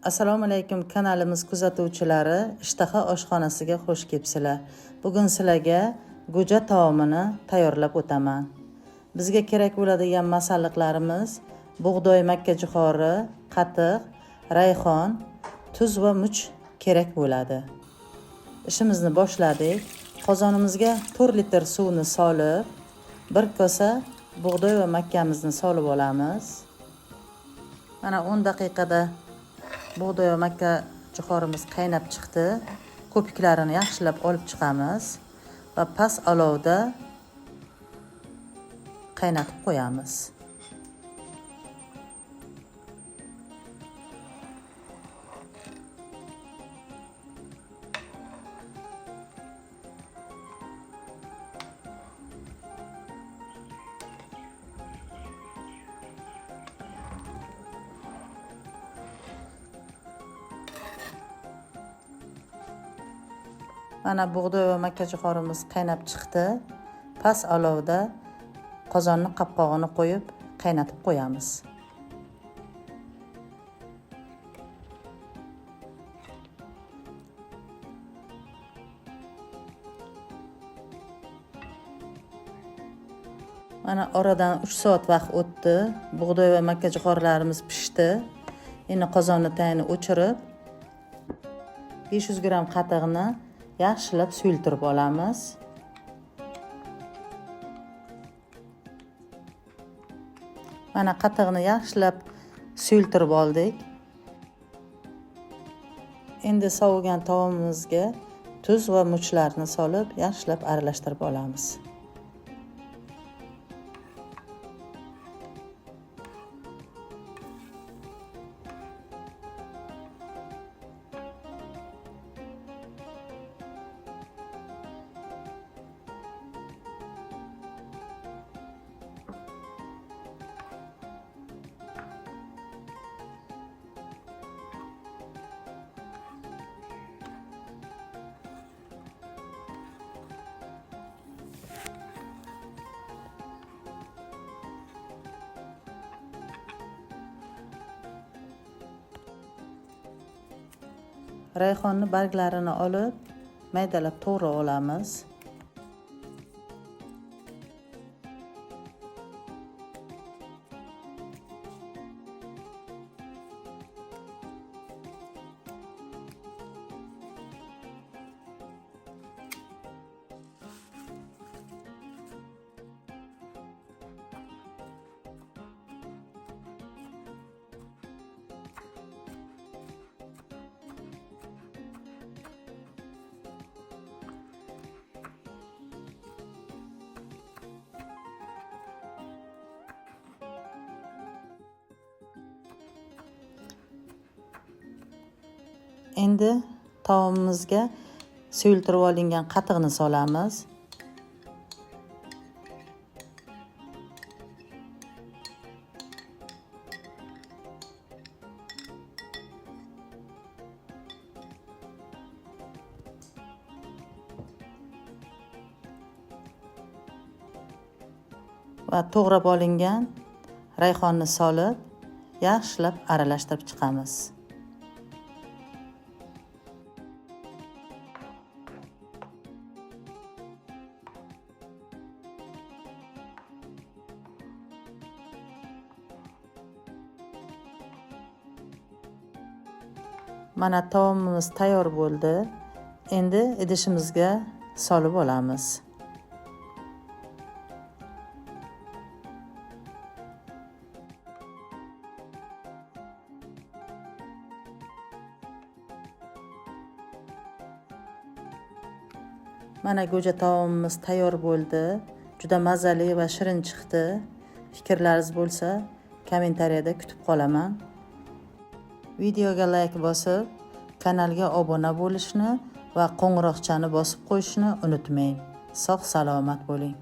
Assalomu alaykum kanalimiz kuzatuvchilari, Ishtaha oshxonasiga xush kelibsizlar. Bugun sizlarga go'ja taomini tayyorlab o'taman. Bizga kerak bo'ladigan masalliqlarimiz bug'doy makkajo'xori, qatiq, rayhon, tuz va much kerak bo'ladi. Ishimizni boshladik. Qozonimizga 4 litr suvni solib, 1 kosa bug'doy va makkamizni solib olamiz. Mana 10 daqiqada bug'doy va makka jo'xorimiz qaynab chiqdi. Ko'piklarini yaxshilab olib chiqamiz va past olovda qaynatib qo'yamiz. Mana bug'doy va makkajo'xorimiz qaynab chiqdi. Past olovda qozonni qopqog'ini qo'yib qaynatib qo'yamiz. Mana oradan 3 soat vaqt o'tdi. Bug'doy va makkajo'xorlarimiz pishdi. Endi qozonni tagini o'chirib 500 gram qatiqni yaxshilab suyultirib olamiz. Mana qatiqni yaxshilab suyultirib oldik. Endi sovigan taomimizga tuz va muchlarni solib yaxshilab aralashtirib olamiz. Rayhonni barglarini olib, maydalab to'g'rab olamiz. Endi taomimizga suyultirib olingan qatiqni solamiz. Va to'g'rab olingan rayhonni solib, yaxshilab aralashtirib chiqamiz. Mana taomimiz tayyor bo'ldi. Endi idishimizga solib olamiz. Mana go'ja taomimiz tayyor bo'ldi. Juda mazali va shirin chiqdi. Fikrlaringiz bo'lsa, kommentariyada kutib qolaman. Videoga like bosib, kanalga obuna bo'lishni va qo'ng'iroqchani bosib qo'yishni unutmang. Sog' salomat bo'ling.